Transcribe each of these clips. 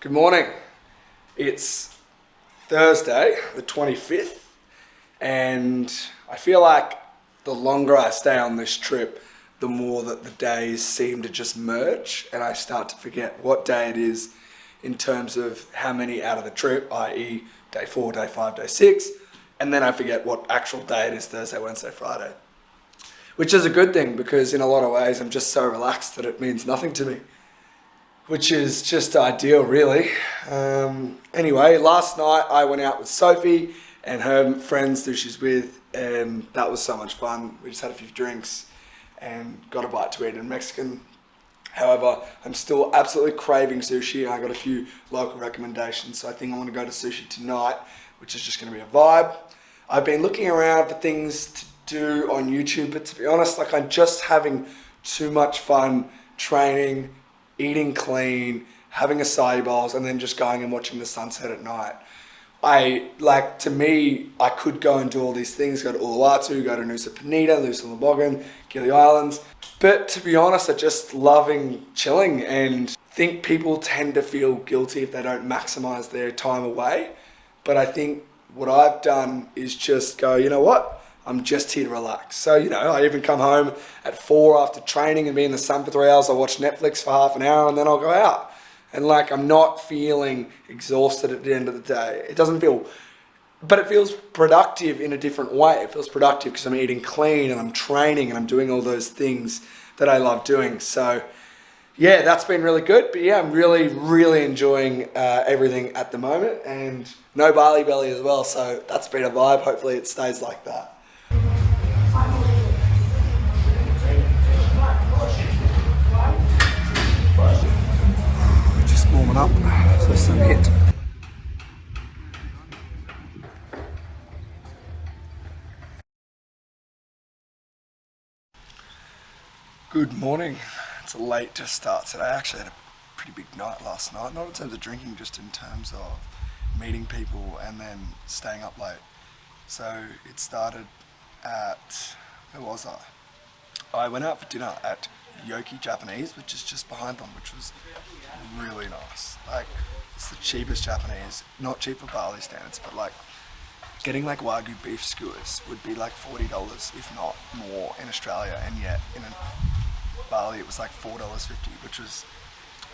Good morning. It's Thursday, the 25th, and I feel like the longer I stay on this trip, the more that the days seem to just merge, and I start to forget what day it is in terms of how many out of the trip, i.e. day 4, day 5, day 6, and then I forget what actual day it is, Thursday, Wednesday, Friday. Which is a good thing because in a lot of ways I'm just so relaxed that it means nothing to me. Which is just ideal, really. Anyway, last night I went out with Sophie and her friends who she's with, and that was so much fun. We just had a few drinks and got a bite to eat in Mexican. However, I'm still absolutely craving sushi. I got a few local recommendations, so I think I want to go to sushi tonight, which is just going to be a vibe. I've been looking around for things to do on YouTube, but to be honest, I'm just having too much fun training, eating clean, having acai bowls, and then just going and watching the sunset at night. To me, I could go and do all these things, go to Uluwatu, go to Nusa Penida, Nusa Lobogan, Gili Islands. But to be honest, I'm just loving chilling and think people tend to feel guilty if they don't maximize their time away. But I think what I've done is just go, you know what? I'm just here to relax. So, I even come home at 4 after training and be in the sun for 3 hours. I watch Netflix for half an hour and then I'll go out. And I'm not feeling exhausted at the end of the day. It doesn't feel, but it feels productive in a different way. It feels productive because I'm eating clean and I'm training and I'm doing all those things that I love doing. So yeah, that's been really good. But yeah, I'm really, really enjoying everything at the moment, and no Bali belly as well. So that's been a vibe. Hopefully it stays like that. Just warming up for some hit. Good morning. It's late to start today. I actually had a pretty big night last night. Not in terms of drinking, just in terms of meeting people and then staying up late. So it started at, where was I? I went out for dinner at Yoki Japanese, which is just behind them, which was really nice. It's the cheapest Japanese, not cheap for Bali standards, but getting Wagyu beef skewers would be $40, if not more, in Australia, and yet in Bali it was $4.50, which was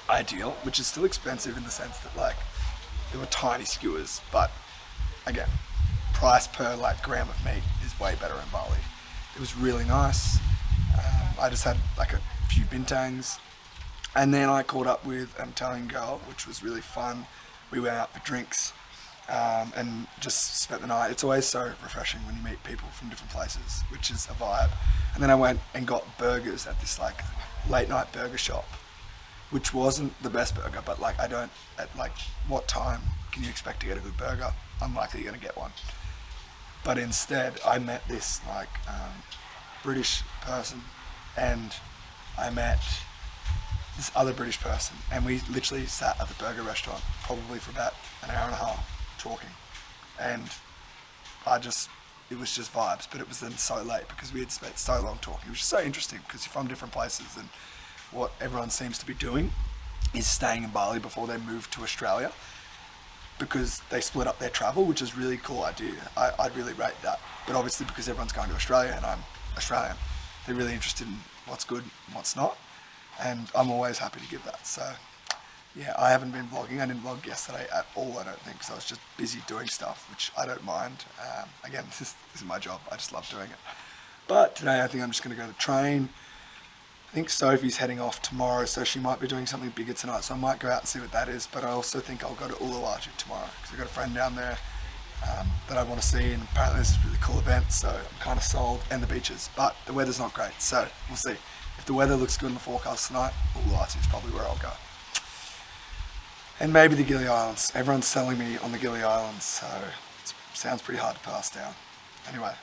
ideal, which is still expensive in the sense that there were tiny skewers, but again, price per gram of meat is way better in Bali. It was really nice. I just had a few bintangs, and then I caught up with an Italian girl, which was really fun. We went out for drinks and just spent the night. It's always so refreshing when you meet people from different places, which is a vibe. And then I went and got burgers at this late night burger shop, which wasn't the best burger, but what time can you expect to get a good burger? Unlikely you're gonna get one. But instead I met this British person, and I met this other British person, and we literally sat at the burger restaurant probably for about an hour and a half talking, and it was just vibes. But it was then so late because we had spent so long talking. It was just so interesting because you're from different places, and what everyone seems to be doing is staying in Bali before they move to Australia, because they split up their travel, which is a really cool idea. I'd really rate that. But obviously because everyone's going to Australia and I'm Australian, they're really interested in what's good and what's not. And I'm always happy to give that. So yeah, I haven't been vlogging. I didn't vlog yesterday at all, I don't think, because I was just busy doing stuff, which I don't mind. Again, this is my job. I just love doing it. But today I think I'm just going to go to train. I think Sophie's heading off tomorrow, so she might be doing something bigger tonight, so I might go out and see what that is. But I also think I'll go to Uluwatu tomorrow because I've got a friend down there that I want to see, and apparently this is a really cool event, so I'm kind of sold, and the beaches. But the weather's not great, so we'll see. If the weather looks good in the forecast tonight, Uluwatu is probably where I'll go. And maybe the Gili Islands. Everyone's selling me on the Gili Islands, so it sounds pretty hard to pass down. Anyway,